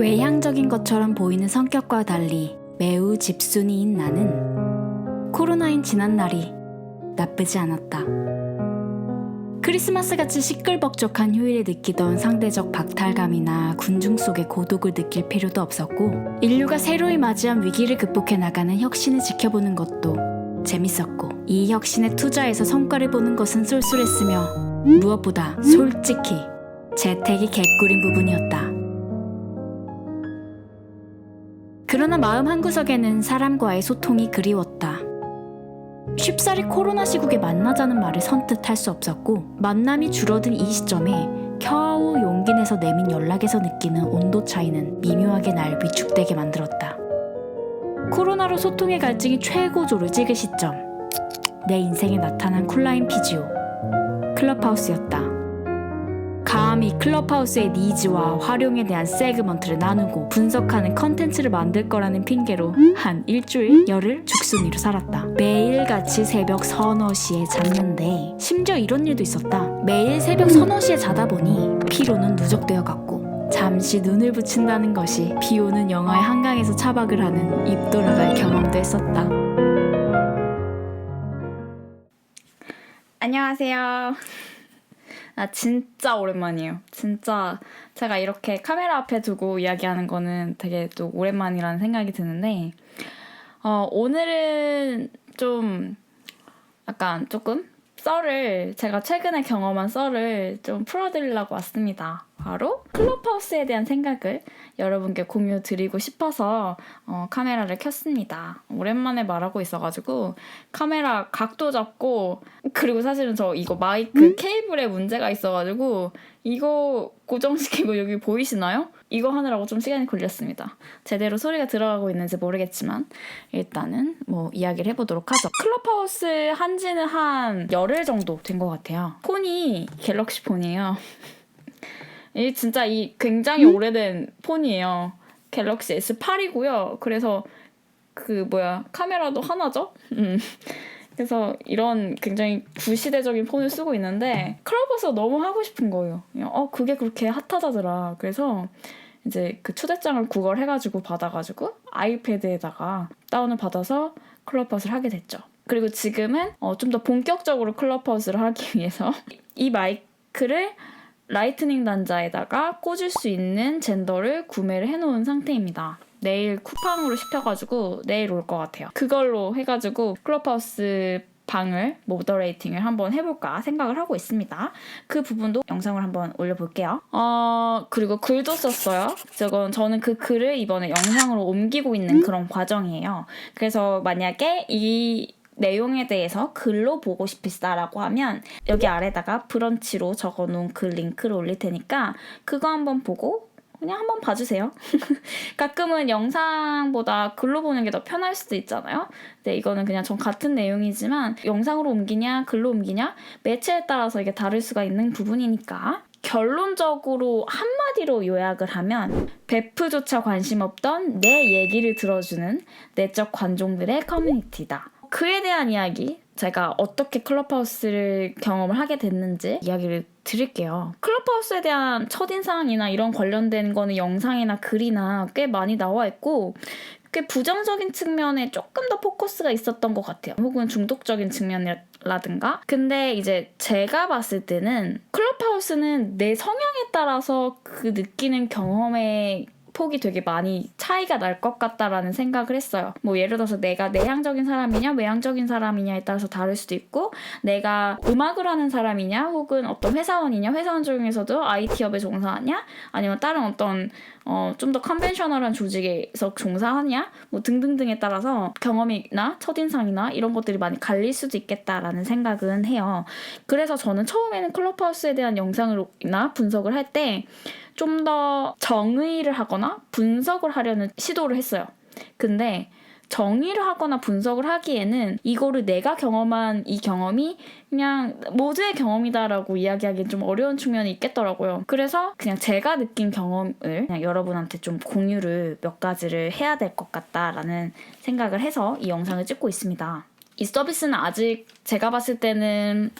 외향적인 것처럼 보이는 성격과 달리 매우 집순이인 나는 코로나인 지난날이 나쁘지 않았다. 크리스마스같이 시끌벅적한 휴일에 느끼던 상대적 박탈감이나 군중 속의 고독을 느낄 필요도 없었고, 인류가 새로이 맞이한 위기를 극복해 나가는 혁신을 지켜보는 것도 재밌었고, 이 혁신에 투자해서 성과를 보는 것은 쏠쏠했으며 무엇보다 솔직히 재택이 개꿀인 부분이었다. 그러나 마음 한구석에는 사람과의 소통이 그리웠다. 쉽사리 코로나 시국에 만나자는 말을 선뜻 할 수 없었고, 만남이 줄어든 이 시점에 겨우 용기 내서 내민 연락에서 느끼는 온도 차이는 미묘하게 날 위축되게 만들었다. 코로나로 소통의 갈증이 최고조를 찍을 시점, 내 인생에 나타난 쿨라인 피지오, 클럽하우스였다. 감히 클럽하우스의 니즈와 활용에 대한 세그먼트를 나누고 분석하는 컨텐츠를 만들 거라는 핑계로 한 일주일 열흘 죽순이로 살았다. 매일같이 새벽 서너 시에 잤는데, 심지어 이런 일도 있었다. 매일 새벽 서너 시에 자다 보니 피로는 누적되어 갔고, 잠시 눈을 붙인다는 것이 비 오는 영하의 한강에서 차박을 하는 입 돌아갈 경험도 했었다. 안녕하세요. 진짜 오랜만이에요. 진짜 제가 이렇게 카메라 앞에 두고 이야기하는 거는 되게 또 오랜만이라는 생각이 드는데, 오늘은 좀 약간 조금 제가 최근에 경험한 썰을 좀 풀어드리려고 왔습니다. 바로 클럽하우스에 대한 생각을 여러분께 공유 드리고 싶어서 카메라를 켰습니다. 오랜만에 말하고 있어가지고 카메라 각도 잡고, 그리고 사실은 저 이거 마이크 케이블에 문제가 있어가지고 이거 고정시키고, 여기 보이시나요? 이거 하느라고 좀 시간이 걸렸습니다. 제대로 소리가 들어가고 있는지 모르겠지만 일단은 이야기를 해보도록 하죠. 클럽하우스 한지는 한 열흘 정도 된 것 같아요. 폰이 갤럭시 폰이에요. 이 진짜 굉장히 오래된 폰이에요. 갤럭시 S8이고요. 그래서 카메라도 하나죠? 그래서 이런 굉장히 구시대적인 폰을 쓰고 있는데, 클럽하우스가 너무 하고 싶은 거예요. 그게 그렇게 핫하다더라. 그래서 이제 그 초대장을 구걸해가지고 받아가지고 아이패드에다가 다운을 받아서 클럽하우스를 하게 됐죠. 그리고 지금은 좀 더 본격적으로 클럽하우스를 하기 위해서 이 마이크를 라이트닝 단자에다가 꽂을 수 있는 젠더를 구매를 해놓은 상태입니다. 내일 쿠팡으로 시켜가지고 내일 올 것 같아요. 그걸로 해가지고 클럽하우스 방을 모더레이팅을 한번 해볼까 생각을 하고 있습니다. 그 부분도 영상을 한번 올려볼게요. 그리고 글도 썼어요. 저는 그 글을 이번에 영상으로 옮기고 있는 그런 과정이에요. 그래서 만약에 이 내용에 대해서 글로 보고 싶으시다라고 하면 여기 아래다가 브런치로 적어놓은 그 링크를 올릴 테니까 그거 한번 보고 그냥 한번 봐주세요. 가끔은 영상보다 글로 보는 게 더 편할 수도 있잖아요. 근데 이거는 그냥 전 같은 내용이지만 영상으로 옮기냐 글로 옮기냐 매체에 따라서 이게 다를 수가 있는 부분이니까, 결론적으로 한마디로 요약을 하면 베프조차 관심 없던 내 얘기를 들어주는 내적 관종들의 커뮤니티다. 그에 대한 이야기, 제가 어떻게 클럽하우스를 경험을 하게 됐는지 이야기를 드릴게요. 클럽하우스에 대한 첫인상이나 이런 관련된 거는 영상이나 글이나 꽤 많이 나와 있고, 꽤 부정적인 측면에 조금 더 포커스가 있었던 것 같아요. 혹은 중독적인 측면이라든가. 근데 이제 제가 봤을 때는 클럽하우스는 내 성향에 따라서 그 느끼는 경험의 폭이 되게 많이 차이가 날 것 같다라는 생각을 했어요. 예를 들어서 내가 내향적인 사람이냐 외향적인 사람이냐에 따라서 다를 수도 있고, 내가 음악을 하는 사람이냐 혹은 어떤 회사원이냐, 회사원 중에서도 IT업에 종사하냐 아니면 다른 어떤 좀 더 컨벤셔널한 조직에서 종사하냐 등등등에 따라서 경험이나 첫인상이나 이런 것들이 많이 갈릴 수도 있겠다라는 생각은 해요. 그래서 저는 처음에는 클럽하우스에 대한 영상이나 분석을 할 때 좀 더 정의를 하거나 분석을 하려는 시도를 했어요. 근데 정의를 하거나 분석을 하기에는 이거를 내가 경험한 이 경험이 그냥 모두의 경험이다라고 이야기하기엔 좀 어려운 측면이 있겠더라고요. 그래서 그냥 제가 느낀 경험을 그냥 여러분한테 좀 공유를 몇 가지를 해야 될 것 같다라는 생각을 해서 이 영상을 찍고 있습니다. 이 서비스는 아직 제가 봤을 때는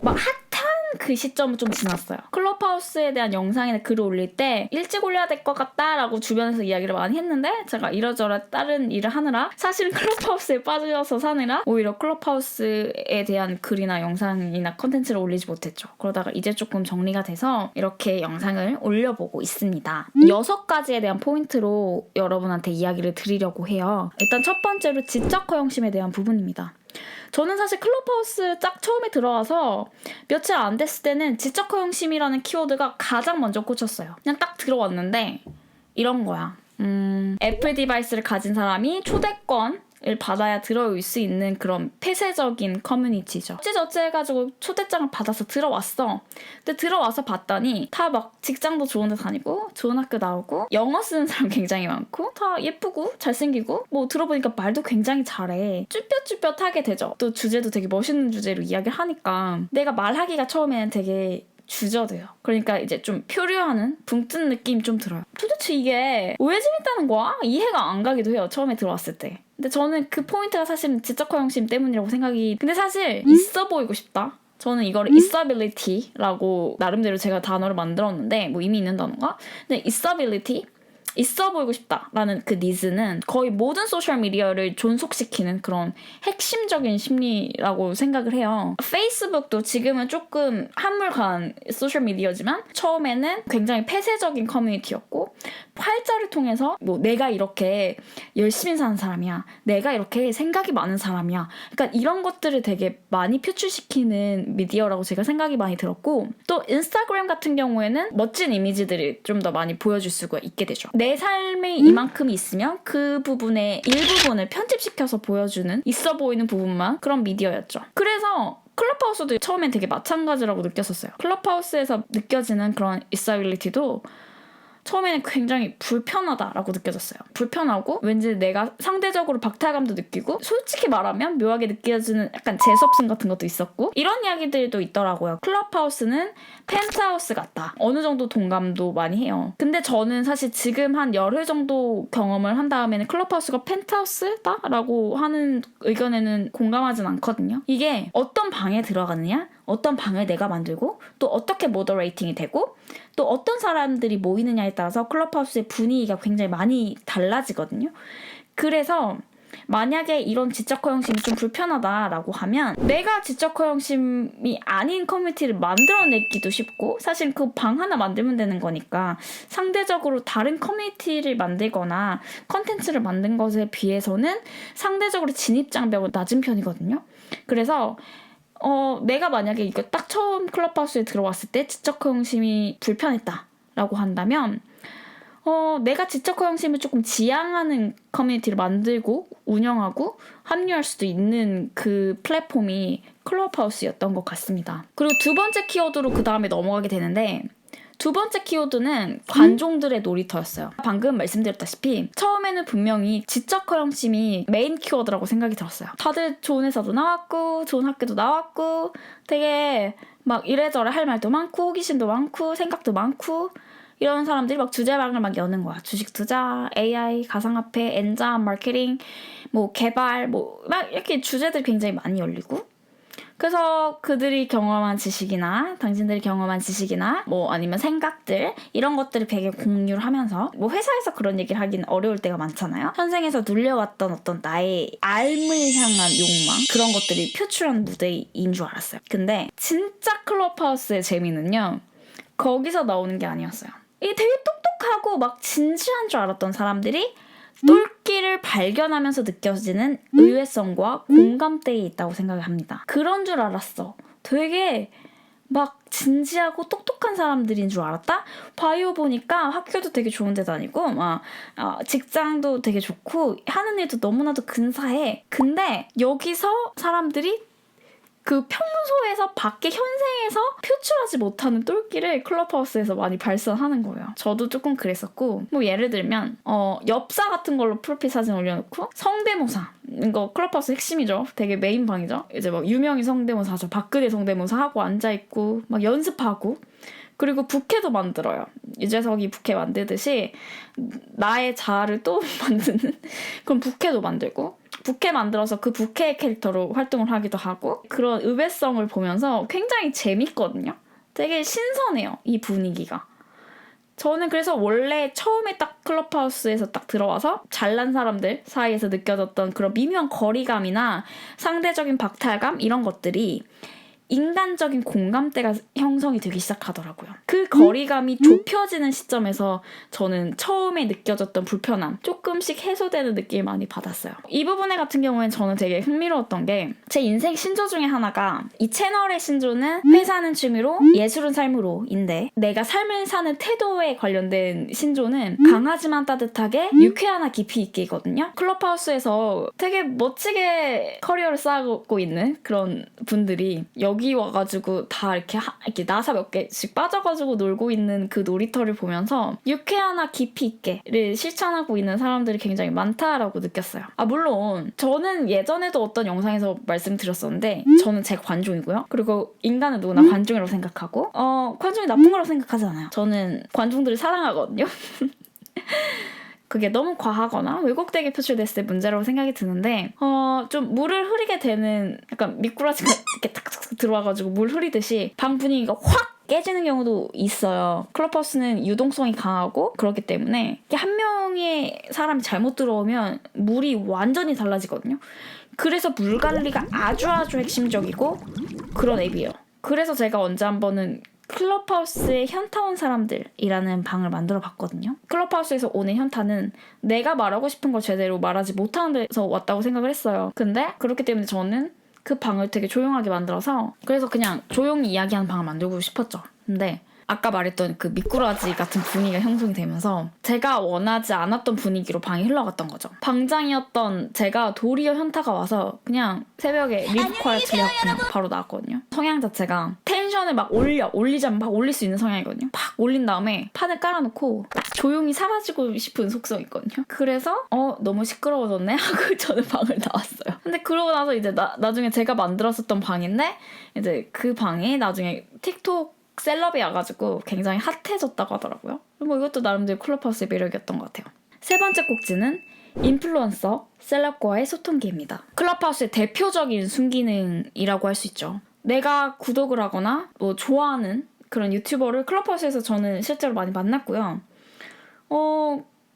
막 핫한 그 시점은 좀 지났어요. 클럽하우스에 대한 영상이나 글을 올릴 때 일찍 올려야 될 것 같다라고 주변에서 이야기를 많이 했는데 제가 이러저러 다른 일을 하느라 사실은 클럽하우스에 빠져서 사느라 오히려 클럽하우스에 대한 글이나 영상이나 컨텐츠를 올리지 못했죠. 그러다가 이제 조금 정리가 돼서 이렇게 영상을 올려보고 있습니다. 6가지에 대한 포인트로 여러분한테 이야기를 드리려고 해요. 일단 첫 번째로 지적 허영심에 대한 부분입니다. 저는 사실 클럽하우스 딱 처음에 들어와서 며칠 안 됐을 때는 지적 허영심이라는 키워드가 가장 먼저 꽂혔어요. 그냥 딱 들어왔는데 이런 거야. 애플 디바이스를 가진 사람이 초대권을 받아야 들어올 수 있는 그런 폐쇄적인 커뮤니티죠. 어찌저찌 해가지고 초대장을 받아서 들어왔어. 근데 들어와서 봤더니 다 막 직장도 좋은 데 다니고 좋은 학교 나오고 영어 쓰는 사람 굉장히 많고 다 예쁘고 잘생기고 뭐 들어보니까 말도 굉장히 잘해. 쭈뼛쭈뼛하게 되죠. 또 주제도 되게 멋있는 주제로 이야기를 하니까 내가 말하기가 처음에는 되게 주저돼요. 그러니까 이제 좀 표류하는 붕 뜬 느낌이 좀 들어요. 도대체 이게 왜 재밌다는 거야? 이해가 안 가기도 해요. 처음에 들어왔을 때. 근데 저는 그 포인트가 사실은 지적 허영심 때문이라고 생각이. 근데 사실 있어 보이고 싶다. 저는 이거를 있어빌리티라고 나름대로 제가 단어를 만들었는데 뭐 이미 있는 단어가. 근데 있어빌리티 있어 보이고 싶다라는 그 니즈는 거의 모든 소셜미디어를 존속시키는 그런 핵심적인 심리라고 생각을 해요. 페이스북도 지금은 조금 한물간 소셜미디어지만 처음에는 굉장히 폐쇄적인 커뮤니티였고 활자를 통해서 뭐 내가 이렇게 열심히 사는 사람이야. 내가 이렇게 생각이 많은 사람이야. 그러니까 이런 것들을 되게 많이 표출시키는 미디어라고 제가 생각이 많이 들었고 또 인스타그램 같은 경우에는 멋진 이미지들을 좀 더 많이 보여줄 수가 있게 되죠. 내 삶에 이만큼이 있으면 그 부분의 일부분을 편집시켜서 보여주는 있어 보이는 부분만 그런 미디어였죠. 그래서 클럽하우스도 처음엔 되게 마찬가지라고 느꼈었어요. 클럽하우스에서 느껴지는 그런 있어빌리티도 처음에는 굉장히 불편하다라고 느껴졌어요. 불편하고 왠지 내가 상대적으로 박탈감도 느끼고 솔직히 말하면 묘하게 느껴지는 약간 재수없음 같은 것도 있었고 이런 이야기들도 있더라고요. 클럽하우스는 펜트하우스 같다. 어느 정도 동감도 많이 해요. 근데 저는 사실 지금 한 열흘 정도 경험을 한 다음에는 클럽하우스가 펜트하우스다? 라고 하는 의견에는 공감하진 않거든요. 이게 어떤 방에 들어가느냐? 어떤 방을 내가 만들고 또 어떻게 모더레이팅이 되고 또 어떤 사람들이 모이느냐에 따라서 클럽하우스의 분위기가 굉장히 많이 달라지거든요. 그래서 만약에 이런 지적 허영심이 좀 불편하다라고 하면 내가 지적 허영심이 아닌 커뮤니티를 만들어내기도 쉽고 사실 그 방 하나 만들면 되는 거니까 상대적으로 다른 커뮤니티를 만들거나 컨텐츠를 만든 것에 비해서는 상대적으로 진입장벽은 낮은 편이거든요. 그래서 내가 만약에 이거 딱 처음 클럽하우스에 들어왔을 때 지적 허영심이 불편했다라고 한다면 내가 지적 허영심을 조금 지향하는 커뮤니티를 만들고 운영하고 합류할 수도 있는 그 플랫폼이 클럽하우스였던 것 같습니다. 그리고 두 번째 키워드로 그 다음에 넘어가게 되는데 두 번째 키워드는 관종들의 놀이터였어요. 방금 말씀드렸다시피 처음에는 분명히 지적 허영심이 메인 키워드라고 생각이 들었어요. 다들 좋은 회사도 나왔고 좋은 학교도 나왔고 되게 막 이래저래 할 말도 많고 호기심도 많고 생각도 많고 이런 사람들이 막 주제방을 막 여는 거야. 주식 투자, AI, 가상화폐, 엔자, 마케팅, 뭐 개발, 뭐 막 이렇게 주제들이 굉장히 많이 열리고 그래서 그들이 경험한 지식이나 당신들이 경험한 지식이나 뭐 아니면 생각들 이런 것들을 되게 공유를 하면서 뭐 회사에서 그런 얘기를 하긴 어려울 때가 많잖아요. 현생에서 눌려왔던 어떤 나의 삶을 향한 욕망 그런 것들이 표출한 무대인 줄 알았어요. 근데 진짜 클럽하우스의 재미는요. 거기서 나오는 게 아니었어요. 이게 되게 똑똑하고 막 진지한 줄 알았던 사람들이 똘끼를 발견하면서 느껴지는 의외성과 공감대에 있다고 생각을 합니다. 그런 줄 알았어. 되게 막 진지하고 똑똑한 사람들인 줄 알았다? 바이오 보니까 학교도 되게 좋은 데 다니고 막 직장도 되게 좋고 하는 일도 너무나도 근사해. 근데 여기서 사람들이 그 평소에서 밖에 현생에서 표출하지 못하는 똘끼를 클럽하우스에서 많이 발산하는 거예요. 저도 조금 그랬었고 뭐 예를 들면 엽사 같은 걸로 프로필 사진 올려놓고 성대모사 이거 클럽하우스 핵심이죠. 되게 메인 방이죠. 이제 막 유명인 성대모사 하죠. 박근혜 성대모사 하고 앉아있고 막 연습하고 그리고 부캐도 만들어요. 유재석이 부캐 만들듯이 나의 자아를 또 만드는 그런 부캐도 만들고, 부캐 만들어서 그 부캐의 캐릭터로 활동을 하기도 하고, 그런 의외성을 보면서 굉장히 재밌거든요. 되게 신선해요, 이 분위기가. 저는 그래서 원래 처음에 딱 클럽하우스에서 딱 들어와서 잘난 사람들 사이에서 느껴졌던 그런 미묘한 거리감이나 상대적인 박탈감 이런 것들이 인간적인 공감대가 형성이 되기 시작하더라고요. 그 거리감이 좁혀지는 시점에서 저는 처음에 느껴졌던 불편함 조금씩 해소되는 느낌을 많이 받았어요. 이 부분에 같은 경우에는 저는 되게 흥미로웠던 게, 제 인생 신조 중에 하나가 이 채널의 신조는 회사는 취미로 예술은 삶으로인데, 내가 삶을 사는 태도에 관련된 신조는 강하지만 따뜻하게 유쾌하나 깊이 있게거든요. 클럽하우스에서 되게 멋지게 커리어를 쌓고 있는 그런 분들이 여기 와가지고 다 이렇게 나사 몇 개씩 빠져가지고 놀고 있는 그 놀이터를 보면서 유쾌하나 깊이 있게를 실천하고 있는 사람들이 굉장히 많다라고 느꼈어요. 물론 저는 예전에도 어떤 영상에서 말씀드렸었는데, 저는 제 관종이고요. 그리고 인간은 누구나 관종이라고 생각하고, 관종이 나쁜 거라고 생각하지 않아요. 저는 관종들을 사랑하거든요. 그게 너무 과하거나 왜곡되게 표출됐을 때 문제라고 생각이 드는데, 좀 물을 흐리게 되는, 약간 미꾸라지가 이렇게 탁탁 들어와가지고 물 흐리듯이 방 분위기가 확 깨지는 경우도 있어요. 클럽하우스는 유동성이 강하고 그렇기 때문에 한 명의 사람이 잘못 들어오면 물이 완전히 달라지거든요. 그래서 물 관리가 아주 핵심적이고 그런 앱이에요. 그래서 제가 언제 한번은 클럽하우스의 현타 온 사람들이라는 방을 만들어 봤거든요. 클럽하우스에서 오는 현타는 내가 말하고 싶은 걸 제대로 말하지 못하는 데서 왔다고 생각을 했어요. 근데 그렇기 때문에 저는 그 방을 되게 조용하게 만들어서, 그래서 그냥 조용히 이야기하는 방을 만들고 싶었죠. 근데 아까 말했던 그 미꾸라지 같은 분위기가 형성이 되면서 제가 원하지 않았던 분위기로 방이 흘러갔던 거죠. 방장이었던 제가 도리어 현타가 와서 그냥 새벽에 리브 콰이어트를 하고 그냥 바로 나왔거든요. 성향 자체가 텐션을 막 올리자면 막 올릴 수 있는 성향이거든요. 팍 올린 다음에 판을 깔아놓고 조용히 사라지고 싶은 속성이 있거든요. 그래서 너무 시끄러워졌네 하고 저는 방을 나왔어요. 근데 그러고 나서 이제 나중에 제가 만들었었던 방인데, 이제 그 방이 나중에 틱톡 셀럽이 와가지고 굉장히 핫해졌다고 하더라고요. 뭐 이것도 나름대로 클럽하우스의 매력이었던 것 같아요. 세 번째 꼭지는 인플루언서, 셀럽과의 소통기입니다. 클럽하우스의 대표적인 순기능이라고 할 수 있죠. 내가 구독을 하거나 뭐 좋아하는 그런 유튜버를 클럽하우스에서 저는 실제로 많이 만났고요.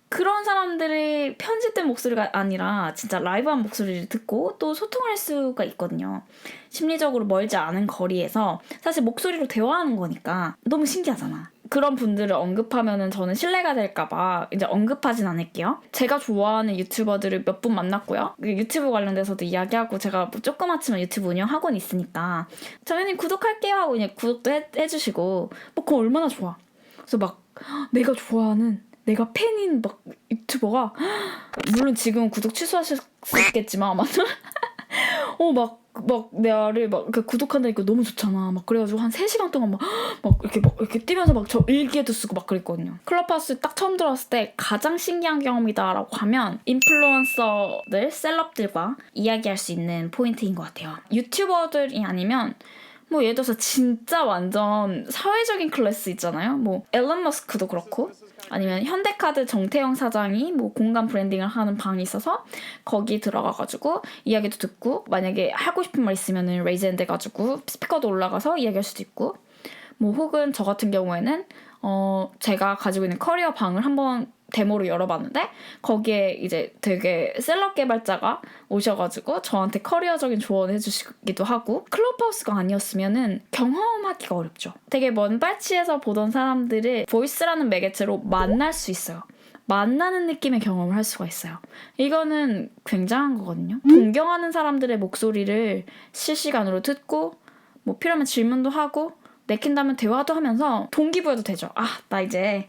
그런 사람들이 편집된 목소리가 아니라 진짜 라이브한 목소리를 듣고 또 소통할 수가 있거든요. 심리적으로 멀지 않은 거리에서 사실 목소리로 대화하는 거니까 너무 신기하잖아. 그런 분들을 언급하면은 저는 신뢰가 될까봐 이제 언급하진 않을게요. 제가 좋아하는 유튜버들을 몇 분 만났고요. 유튜브 관련돼서도 이야기하고, 제가 뭐 조그맣지만 유튜브 운영학원이 있으니까 저희는 구독할게요 하고 그냥 구독도 해주시고, 뭐 그거 얼마나 좋아. 그래서 막 내가 좋아하는, 내가 팬인 막 유튜버가, 물론 지금은 구독 취소하셨겠지만 아마도 막 나를 막 구독한다니까 너무 좋잖아. 막 그래가지고 한 3시간 동안 막 이렇게 뛰면서 막 저 일기에도 쓰고 막 그랬거든요. 클럽하우스 딱 처음 들어왔을 때 가장 신기한 경험이다라고 하면 인플루언서들, 셀럽들과 이야기할 수 있는 포인트인 것 같아요. 유튜버들이 아니면 뭐 예를 들어서 진짜 완전 사회적인 클래스 있잖아요. 뭐 앨런 머스크도 그렇고, 아니면 현대카드 정태영 사장이 뭐 공간 브랜딩을 하는 방이 있어서 거기 들어가가지고 이야기도 듣고, 만약에 하고 싶은 말 있으면은 레이즈 핸드 해가지고 스피커도 올라가서 이야기할 수도 있고, 뭐 혹은 저 같은 경우에는 제가 가지고 있는 커리어 방을 한번 데모로 열어봤는데, 거기에 이제 되게 셀럽 개발자가 오셔가지고 저한테 커리어적인 조언을 해주시기도 하고, 클럽하우스가 아니었으면은 경험하기가 어렵죠. 되게 먼 발치에서 보던 사람들을 보이스라는 매개체로 만날 수 있어요. 만나는 느낌의 경험을 할 수가 있어요. 이거는 굉장한 거거든요. 동경하는 사람들의 목소리를 실시간으로 듣고, 뭐 필요하면 질문도 하고, 내킨다면 대화도 하면서 동기부여도 되죠. 나 이제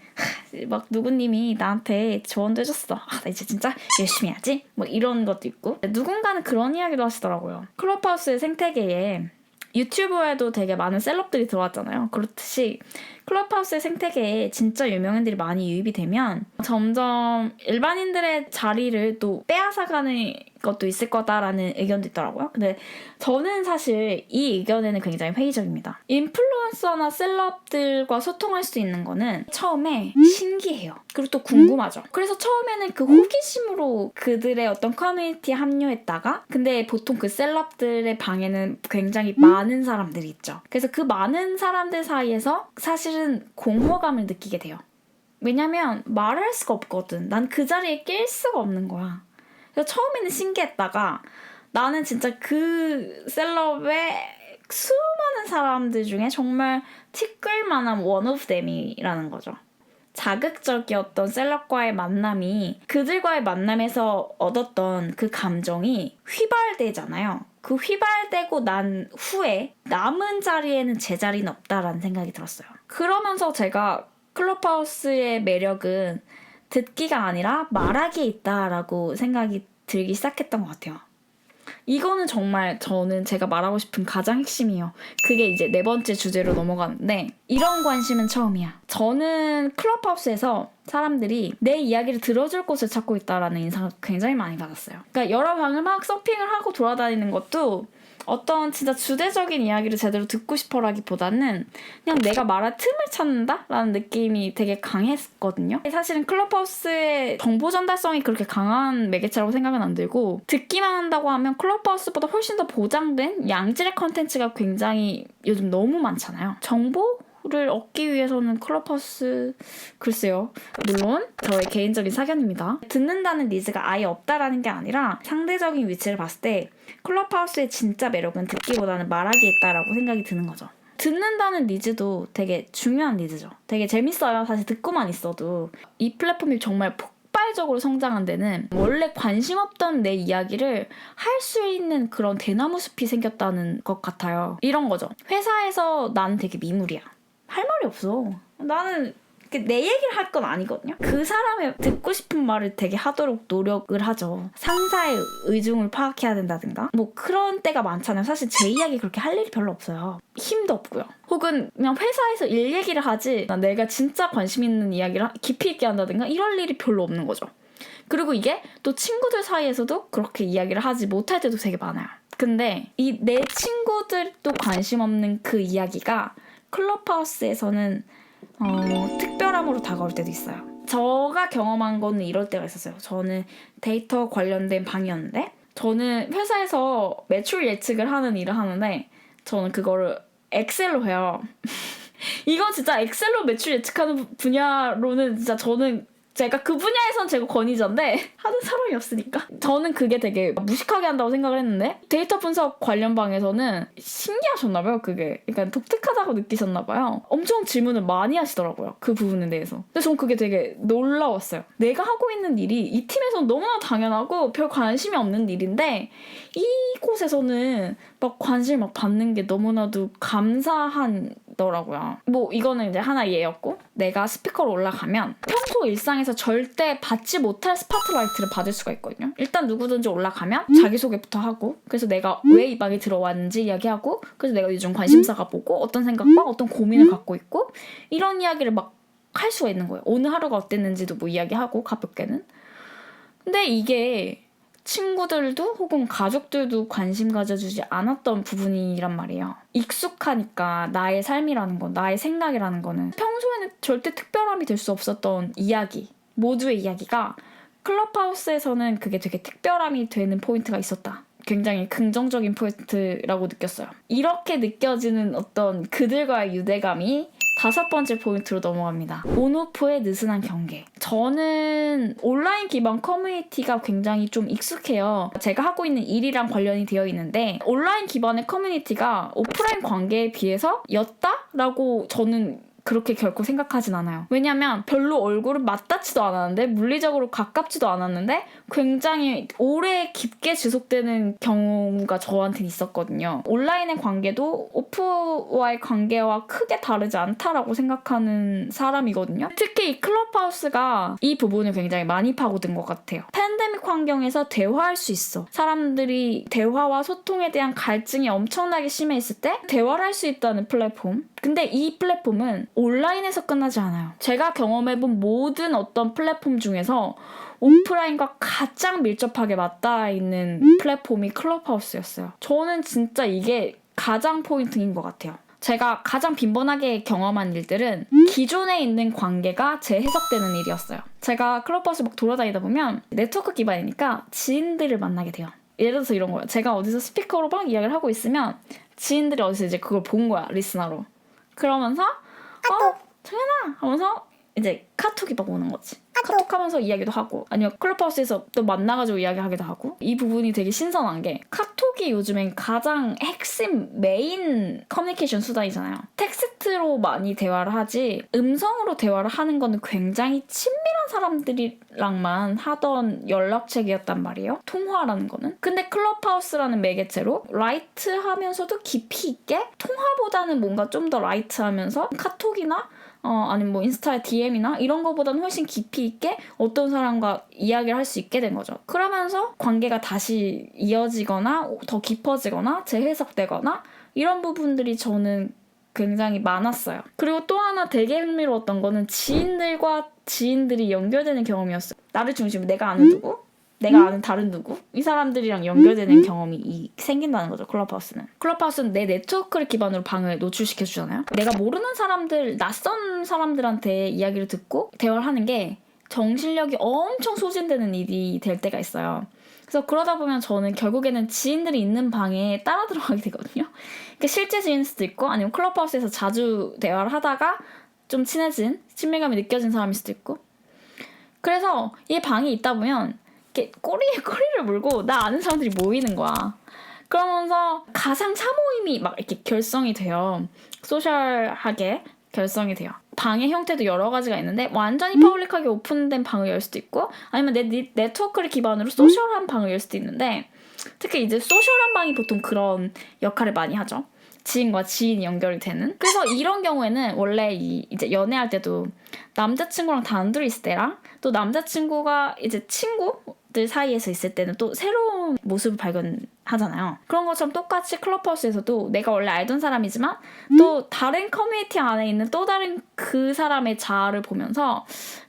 막 누구님이 나한테 조언도 해줬어. 나 이제 진짜 열심히 해야지. 뭐 이런 것도 있고, 누군가는 그런 이야기도 하시더라고요. 클럽하우스의 생태계에 유튜브에도 되게 많은 셀럽들이 들어왔잖아요. 그렇듯이 클럽하우스의 생태계에 진짜 유명인들이 많이 유입이 되면 점점 일반인들의 자리를 또 빼앗아가는 것도 있을 거다라는 의견도 있더라고요. 근데 저는 사실 이 의견에는 굉장히 회의적입니다. 인플루언서나 셀럽들과 소통할 수 있는 거는 처음에 신기해요. 그리고 또 궁금하죠. 그래서 처음에는 그 호기심으로 그들의 어떤 커뮤니티에 합류했다가 근데 보통 그 셀럽들의 방에는 굉장히 많은 사람들이 있죠. 그래서 그 많은 사람들 사이에서 사실은 공허감을 느끼게 돼요. 왜냐면 말할 수가 없거든. 난 그 자리에 낄 수가 없는 거야. 그래서 처음에는 신기했다가 나는 진짜 그 셀럽의 수많은 사람들 중에 정말 티끌만한 one of them이라는 거죠. 자극적이었던 셀럽과의 만남이 그들과의 만남에서 얻었던 그 감정이 휘발되잖아요. 그 휘발되고 난 후에 남은 자리에는 제 자리는 없다라는 생각이 들었어요. 그러면서 제가 클럽하우스의 매력은 듣기가 아니라 말하기에 있다라고 생각이 들기 시작했던 것 같아요. 이거는 정말 저는 제가 말하고 싶은 가장 핵심이에요. 그게 이제 4번째 주제로 넘어가는데 이런 관심은 처음이야. 저는 클럽하우스에서 사람들이 내 이야기를 들어줄 곳을 찾고 있다라는 인상을 굉장히 많이 받았어요. 그러니까 여러 방을 막 서핑을 하고 돌아다니는 것도 어떤 진짜 주제적인 이야기를 제대로 듣고 싶어라기보다는 그냥 내가 말할 틈을 찾는다라는 느낌이 되게 강했거든요. 사실은 클럽하우스의 정보 전달성이 그렇게 강한 매개체라고 생각은 안 들고 듣기만 한다고 하면 클럽하우스보다 훨씬 더 보장된 양질의 컨텐츠가 굉장히 요즘 너무 많잖아요. 정보를 얻기 위해서는 클럽하우스 글쎄요. 물론 저의 개인적인 사견입니다. 듣는다는 니즈가 아예 없다라는 게 아니라 상대적인 위치를 봤을 때 클럽하우스의 진짜 매력은 듣기보다는 말하기에 있다라고 생각이 드는 거죠. 듣는다는 니즈도 되게 중요한 니즈죠. 되게 재밌어요. 사실 듣고만 있어도. 이 플랫폼이 정말 폭발적으로 성장한 데는 원래 관심 없던 내 이야기를 할 수 있는 그런 대나무 숲이 생겼다는 것 같아요. 이런 거죠. 회사에서 나는 되게 미물이야. 할 말이 없어. 나는 내 얘기를 할 건 아니거든요. 그 사람의 듣고 싶은 말을 되게 하도록 노력을 하죠. 상사의 의중을 파악해야 된다든가 뭐 그런 때가 많잖아요. 사실 제 이야기 그렇게 할 일이 별로 없어요. 힘도 없고요. 혹은 그냥 회사에서 일 얘기를 하지 내가 진짜 관심 있는 이야기를 깊이 있게 한다든가 이럴 일이 별로 없는 거죠. 그리고 이게 또 친구들 사이에서도 그렇게 이야기를 하지 못할 때도 되게 많아요. 근데 이 내 친구들도 관심 없는 그 이야기가 클럽하우스에서는 특별함으로 다가올 때도 있어요. 제가 경험한 거는 이럴 때가 있었어요. 저는 데이터 관련된 방이었는데 저는 회사에서 매출 예측을 하는 일을 하는데 저는 그거를 엑셀로 해요. 이건 진짜 엑셀로 매출 예측하는 분야로는 진짜 제가 그 분야에선 제가 권위자인데 하는 사람이 없으니까 저는 그게 되게 무식하게 한다고 생각을 했는데 데이터 분석 관련 방에서는 신기하셨나봐요. 그게 그러니까 독특하다고 느끼셨나봐요. 엄청 질문을 많이 하시더라고요. 그 부분에 대해서. 근데 전 그게 되게 놀라웠어요. 내가 하고 있는 일이 이 팀에서는 너무나 당연하고 별 관심이 없는 일인데 이곳에서는 막 관심을 막 받는 게 너무나도 감사하더라고요. 뭐 이거는 이제 하나 예였고 내가 스피커로 올라가면 평소 일상에서 절대 받지 못할 스파트라이트를 받을 수가 있거든요. 일단 누구든지 올라가면 자기소개부터 하고 그래서 내가 왜 이 방에 들어왔는지 이야기하고 그래서 내가 요즘 관심사가 뭐고 어떤 생각과 어떤 고민을 갖고 있고 이런 이야기를 막 할 수가 있는 거예요. 오늘 하루가 어땠는지도 뭐 이야기하고 가볍게는. 근데 이게 친구들도 혹은 가족들도 관심 가져주지 않았던 부분이란 말이에요. 익숙하니까 나의 삶이라는 건, 나의 생각이라는 거는 평소에는 절대 특별함이 될 수 없었던 이야기, 모두의 이야기가 클럽하우스에서는 그게 되게 특별함이 되는 포인트가 있었다. 굉장히 긍정적인 포인트라고 느꼈어요. 이렇게 느껴지는 어떤 그들과의 유대감이 5번째 포인트로 넘어갑니다. 온오프의 느슨한 경계. 저는 온라인 기반 커뮤니티가 굉장히 좀 익숙해요. 제가 하고 있는 일이랑 관련이 되어 있는데 온라인 기반의 커뮤니티가 오프라인 관계에 비해서 였다라고 저는 그렇게 결코 생각하진 않아요. 왜냐면 별로 얼굴을 맞닿지도 않았는데 물리적으로 가깝지도 않았는데 굉장히 오래 깊게 지속되는 경우가 저한테는 있었거든요. 온라인의 관계도 오프와의 관계와 크게 다르지 않다라고 생각하는 사람이거든요. 특히 이 클럽하우스가 이 부분을 굉장히 많이 파고든 것 같아요. 팬데믹 사회적 환경에서 대화할 수 있어. 사람들이 대화와 소통에 대한 갈증이 엄청나게 심해 있을 때 대화를 할 수 있다는 플랫폼. 근데 이 플랫폼은 온라인에서 끝나지 않아요. 제가 경험해본 모든 어떤 플랫폼 중에서 오프라인과 가장 밀접하게 맞닿아 있는 플랫폼이 클럽하우스였어요. 저는 진짜 이게 가장 포인트인 것 같아요. 제가 가장 빈번하게 경험한 일들은 기존에 있는 관계가 재해석되는 일이었어요. 제가 클럽하우스 막 돌아다니다 보면 네트워크 기반이니까 지인들을 만나게 돼요. 예를 들어서 이런 거예요. 제가 어디서 스피커로 막 이야기를 하고 있으면 지인들이 어디서 이제 그걸 본 거야, 리스너로. 그러면서 정연아 하면서 이제 카톡이 막 오는 거지. 카톡하면서 이야기도 하고, 아니면 클럽하우스에서 또 만나가지고 이야기하기도 하고. 이 부분이 되게 신선한 게 카톡이 요즘엔 가장 핵심 메인 커뮤니케이션 수단이잖아요. 텍스트로 많이 대화를 하지 음성으로 대화를 하는 거는 굉장히 친밀한 사람들이랑만 하던 연락책이었단 말이에요. 통화라는 거는. 근데 클럽하우스라는 매개체로 라이트하면서도 깊이 있게, 통화보다는 뭔가 좀 더 라이트하면서 카톡이나 아니면 뭐 인스타의 DM이나 이런 거보다는 훨씬 깊이 있게 어떤 사람과 이야기를 할 수 있게 된 거죠. 그러면서 관계가 다시 이어지거나 더 깊어지거나 재해석되거나 이런 부분들이 저는 굉장히 많았어요. 그리고 또 하나 되게 흥미로웠던 거는 지인들과 지인들이 연결되는 경험이었어요. 나를 중심으로 내가 아는 누구? 내가 아는 다른 누구? 이 사람들이랑 연결되는 경험이 생긴다는 거죠, 클럽하우스는. 클럽하우스는 내 네트워크를 기반으로 방을 노출시켜주잖아요. 내가 모르는 사람들, 낯선 사람들한테 이야기를 듣고 대화를 하는 게 정신력이 엄청 소진되는 일이 될 때가 있어요. 그래서 그러다 보면 저는 결국에는 지인들이 있는 방에 따라 들어가게 되거든요. 그러니까 실제 지인일 수도 있고, 아니면 클럽하우스에서 자주 대화를 하다가 좀 친밀감이 느껴진 사람일 수도 있고. 그래서 이 방이 있다 보면 꼬리에 꼬리를 물고 나 아는 사람들이 모이는 거야. 그러면서 가상 사모임이 막 이렇게 결성이 돼요. 소셜하게 결성이 돼요. 방의 형태도 여러 가지가 있는데 완전히 퍼블릭하게 오픈된 방을 열 수도 있고, 아니면 내 네트워크를 기반으로 소셜한 방을 열 수도 있는데, 특히 이제 소셜한 방이 보통 그런 역할을 많이 하죠. 지인과 지인이 연결이 되는. 그래서 이런 경우에는 원래 이제 연애할 때도 남자친구랑 단둘이 있을 때랑 또 남자친구가 이제 친구들 사이에서 있을 때는 또 새로운 모습을 발견하잖아요. 그런 것처럼 똑같이 클럽하우스에서도 내가 원래 알던 사람이지만 또 다른 커뮤니티 안에 있는 또 다른 그 사람의 자아를 보면서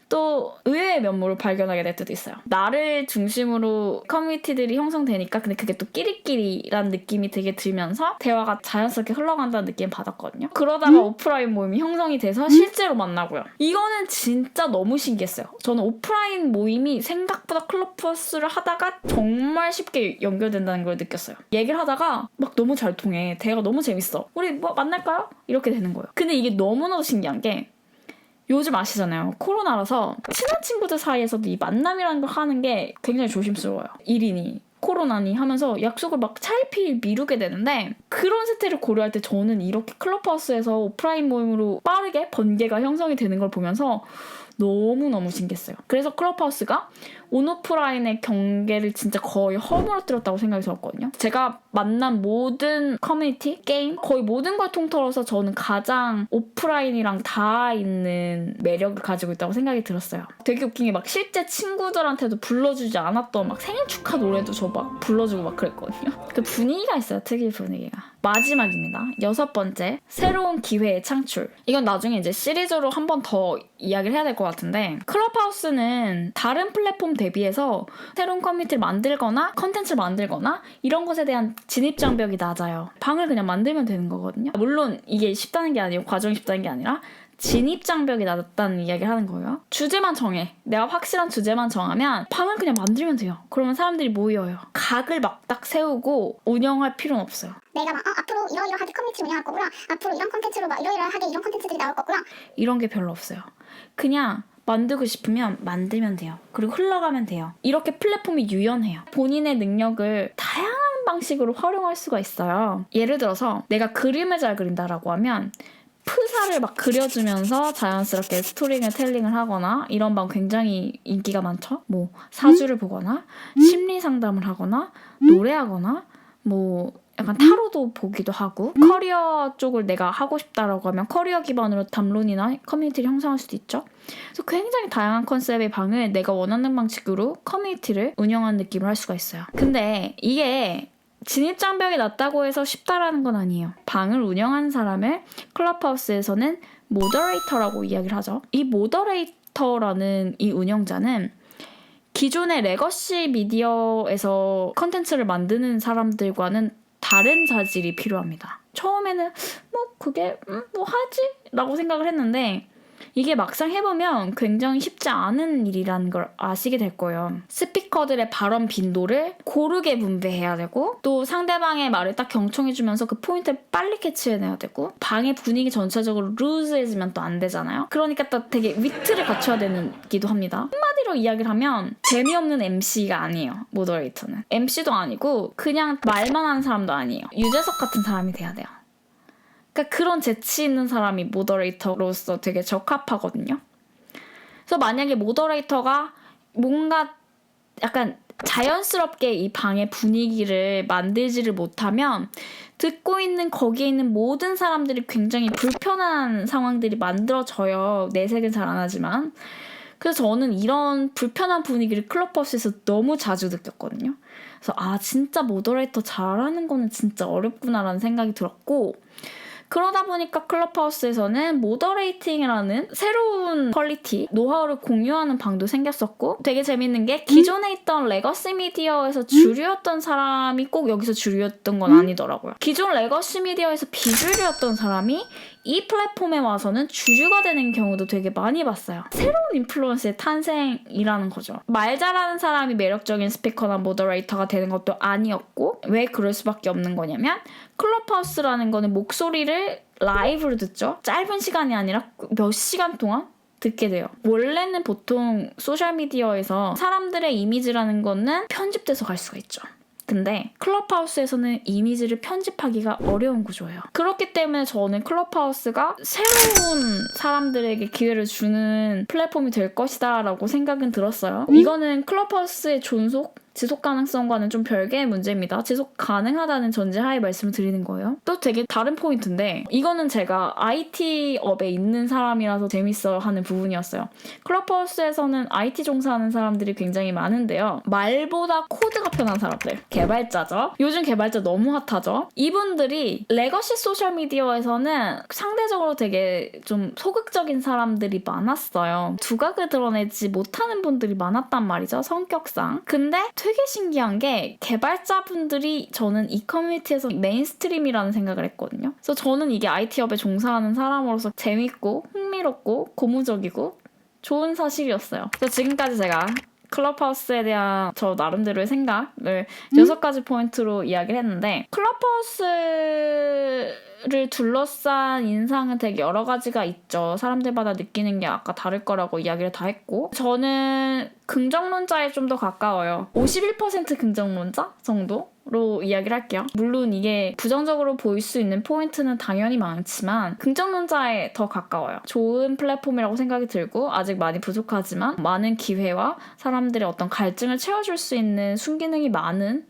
또 의외의 면모를 발견하게 될 때도 있어요. 나를 중심으로 커뮤니티들이 형성되니까 근데 그게 또 끼리끼리라는 느낌이 되게 들면서 대화가 자연스럽게 흘러간다는 느낌을 받았거든요. 그러다가 오프라인 모임이 형성이 돼서 실제로 만나고요. 이거는 진짜 너무 신기했어요. 저는 오프라인 모임이 생각보다 클럽하우스를 하다가 정말 쉽게 연결된다는 걸 느꼈어요. 얘기를 하다가 막 너무 잘 통해. 대화가 너무 재밌어. 우리 뭐 만날까요? 이렇게 되는 거예요. 근데 이게 너무나도 신기한 게 요즘 아시잖아요. 코로나라서 친한 친구들 사이에서도 이 만남이라는 걸 하는 게 굉장히 조심스러워요. 1인이 코로나니 하면서 약속을 막 차일피일 미루게 되는데, 그런 세태를 고려할 때 저는 이렇게 클럽하우스에서 오프라인 모임으로 빠르게 번개가 형성이 되는 걸 보면서 너무너무 신기했어요. 그래서 클럽하우스가 온오프라인의 경계를 진짜 거의 허물어뜨렸다고 생각이 들었거든요. 제가 만난 모든 커뮤니티, 게임, 거의 모든 걸 통틀어서 저는 가장 오프라인이랑 닿아 있는 매력을 가지고 있다고 생각이 들었어요. 되게 웃긴 게 막 실제 친구들한테도 불러주지 않았던 막 생일 축하 노래도 저 막 불러주고 막 그랬거든요. 그 분위기가 있어요. 특유의 분위기가. 마지막입니다. 6번째, 새로운 기회의 창출. 이건 나중에 이제 시리즈로 한 번 더 이야기를 해야 될 것 같은데, 클럽하우스는 다른 플랫폼 대비해서 새로운 커뮤니티를 만들거나 컨텐츠를 만들거나 이런 것에 대한 진입장벽이 낮아요. 방을 그냥 만들면 되는 거거든요. 물론 이게 쉽다는 게 아니고 과정이 쉽다는 게 아니라 진입장벽이 낮다는 이야기를 하는 거예요. 주제만 정해. 내가 확실한 주제만 정하면 방을 그냥 만들면 돼요. 그러면 사람들이 모여요. 각을 막 딱 세우고 운영할 필요는 없어요. 내가 막 앞으로 이러이러하게 커뮤니티 운영할 거구나, 앞으로 이런 컨텐츠로 막 이러이러하게 이런 컨텐츠들이 나올 거구나, 이런 게 별로 없어요. 그냥 만들고 싶으면 만들면 돼요. 그리고 흘러가면 돼요. 이렇게 플랫폼이 유연해요. 본인의 능력을 다양한 방식으로 활용할 수가 있어요. 예를 들어서 내가 그림을 잘 그린다라고 하면 프사를 막 그려주면서 자연스럽게 스토리텔링을 하거나 이런 방 굉장히 인기가 많죠. 뭐 사주를 보거나 심리 상담을 하거나 노래하거나 뭐 약간 타로도 보기도 하고 커리어 쪽을 내가 하고 싶다라고 하면 커리어 기반으로 담론이나 커뮤니티를 형성할 수도 있죠. 그래서 굉장히 다양한 컨셉의 방을 내가 원하는 방식으로 커뮤니티를 운영하는 느낌을 할 수가 있어요. 근데 이게 진입장벽이 낮다고 해서 쉽다라는 건 아니에요. 방을 운영하는 사람을 클럽하우스에서는 모더레이터라고 이야기를 하죠. 이 모더레이터라는 이 운영자는 기존의 레거시 미디어에서 컨텐츠를 만드는 사람들과는 다른 자질이 필요합니다. 처음에는 뭐 그게 뭐 하지? 라고 생각을 했는데 이게 막상 해보면 굉장히 쉽지 않은 일이라는 걸 아시게 될 거예요. 스피커들의 발언 빈도를 고르게 분배해야 되고 또 상대방의 말을 딱 경청해주면서 그 포인트를 빨리 캐치해내야 되고 방의 분위기 전체적으로 루즈해지면 또 안 되잖아요. 그러니까 또 되게 위트를 갖춰야 되기도 합니다. 한마디로 이야기를 하면 재미없는 MC가 아니에요. 모더레이터는. MC도 아니고 그냥 말만 하는 사람도 아니에요. 유재석 같은 사람이 돼야 돼요. 그러니까 그런 재치 있는 사람이 모더레이터로서 되게 적합하거든요. 그래서 만약에 모더레이터가 뭔가 약간 자연스럽게 이 방의 분위기를 만들지를 못하면 듣고 있는 거기에 있는 모든 사람들이 굉장히 불편한 상황들이 만들어져요. 내색은 잘 안 하지만. 그래서 저는 이런 불편한 분위기를 클럽하우스에서 너무 자주 느꼈거든요. 그래서 진짜 모더레이터 잘하는 거는 진짜 어렵구나라는 생각이 들었고 그러다 보니까 클럽하우스에서는 모더레이팅이라는 새로운 퀄리티, 노하우를 공유하는 방도 생겼었고 되게 재밌는 게 기존에 있던 레거시 미디어에서 주류였던 사람이 꼭 여기서 주류였던 건 아니더라고요. 기존 레거시 미디어에서 비주류였던 사람이 이 플랫폼에 와서는 주류가 되는 경우도 되게 많이 봤어요. 새로운 인플루언서의 탄생이라는 거죠. 말 잘하는 사람이 매력적인 스피커나 모더레이터가 되는 것도 아니었고 왜 그럴 수밖에 없는 거냐면 클럽하우스라는 거는 목소리를 라이브로 듣죠. 짧은 시간이 아니라 몇 시간 동안 듣게 돼요. 원래는 보통 소셜미디어에서 사람들의 이미지라는 거는 편집돼서 갈 수가 있죠. 근데 클럽하우스에서는 이미지를 편집하기가 어려운 구조예요. 그렇기 때문에 저는 클럽하우스가 새로운 사람들에게 기회를 주는 플랫폼이 될 것이다 라고 생각은 들었어요. 이거는 클럽하우스의 지속 가능성과는 좀 별개의 문제입니다. 지속 가능하다는 전제하에 말씀을 드리는 거예요. 또 되게 다른 포인트인데 이거는 제가 IT 업에 있는 사람이라서 재밌어 하는 부분이었어요. 클럽하우스에서는 IT 종사하는 사람들이 굉장히 많은데요. 말보다 코드가 편한 사람들. 개발자죠. 요즘 개발자 너무 핫하죠. 이분들이 레거시 소셜미디어에서는 상대적으로 되게 좀 소극적인 사람들이 많았어요. 두각을 드러내지 못하는 분들이 많았단 말이죠. 성격상. 근데 되게 신기한 게 개발자분들이 저는 이 커뮤니티에서 메인스트림이라는 생각을 했거든요. 그래서 저는 이게 IT업에 종사하는 사람으로서 재밌고 흥미롭고 고무적이고 좋은 사실이었어요. 그래서 지금까지 제가 클럽하우스에 대한 저 나름대로의 생각을 6가지 포인트로 이야기를 했는데 클럽하우스를 둘러싼 인상은 되게 여러 가지가 있죠. 사람들마다 느끼는 게 아까 다를 거라고 이야기를 다 했고 저는 긍정론자에 좀 더 가까워요. 51% 긍정론자 정도로 이야기를 할게요. 물론 이게 부정적으로 보일 수 있는 포인트는 당연히 많지만 긍정론자에 더 가까워요. 좋은 플랫폼이라고 생각이 들고 아직 많이 부족하지만 많은 기회와 사람들의 어떤 갈증을 채워줄 수 있는 순기능이 많을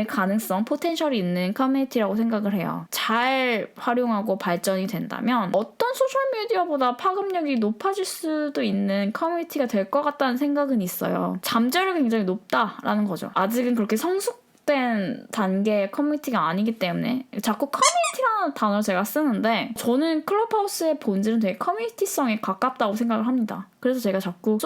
가능성, 포텐셜이 있는 커뮤니티라고 생각을 해요. 잘 활용하고 발전이 된다면 어떤 소셜미디어보다 파급력이 높아질 수도 있는 커뮤니티가 될 것 같다는 생각은 있어요. 잠재력이 굉장히 높다라는 거죠. 아직은 그렇게 성숙된 단계의 커뮤니티가 아니기 때문에 자꾸 커뮤니티라는 단어를 제가 쓰는데 저는 클럽하우스의 본질은 되게 커뮤니티성에 가깝다고 생각을 합니다. 그래서 제가 자꾸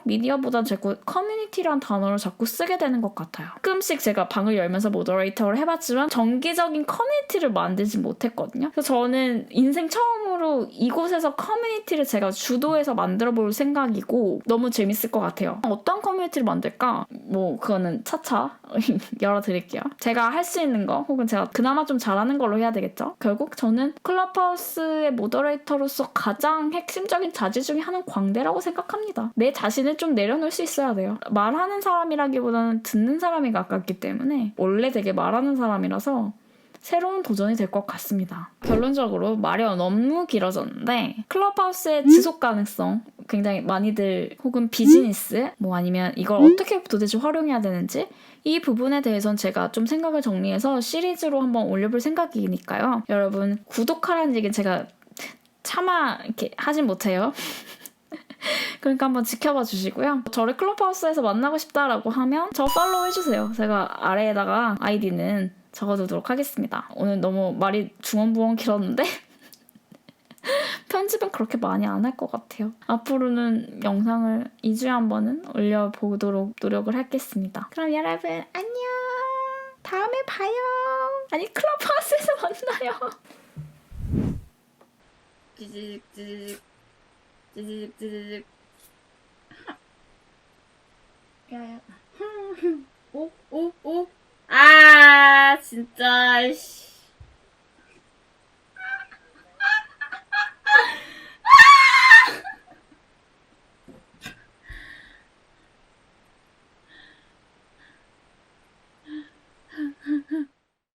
미디어보다 자꾸 커뮤니티라는 단어를 자꾸 쓰게 되는 것 같아요. 가끔씩 제가 방을 열면서 모더레이터를 해봤지만 정기적인 커뮤니티를 만들지 못했거든요. 그래서 저는 인생 처음으로 이곳에서 커뮤니티를 제가 주도해서 만들어볼 생각이고 너무 재밌을 것 같아요. 어떤 커뮤니티를 만들까? 그거는 차차 열어드릴게요. 제가 할 수 있는 거 혹은 제가 그나마 좀 잘하는 걸로 해야 되겠죠? 결국 저는 클럽하우스의 모더레이터로서 가장 핵심적인 자질 중에 하나는 광대라고 생각합니다. 내 자신을 좀 내려놓을 수 있어야 돼요. 말하는 사람이라기보다는 듣는 사람이 가깝기 때문에 원래 되게 말하는 사람이라서 새로운 도전이 될 것 같습니다. 결론적으로 말이 너무 길어졌는데 클럽하우스의 지속 가능성 굉장히 많이들 혹은 비즈니스 뭐 아니면 이걸 어떻게 도대체 활용해야 되는지 이 부분에 대해서는 제가 좀 생각을 정리해서 시리즈로 한번 올려볼 생각이니까요. 여러분 구독하라는 얘기는 제가 차마 이렇게 하진 못해요. 그러니까 한번 지켜봐 주시고요. 저를 클럽하우스에서 만나고 싶다라고 하면 저 팔로우 해주세요. 제가 아래에다가 아이디는 적어두도록 하겠습니다. 오늘 너무 말이 중언부언 길었는데 편집은 그렇게 많이 안 할 것 같아요. 앞으로는 영상을 2주에 한 번은 올려보도록 노력을 하겠습니다. 그럼 여러분 안녕. 다음에 봐요. 아니 클럽하우스에서 만나요. 찌직 찌직 야야 오 진짜 씨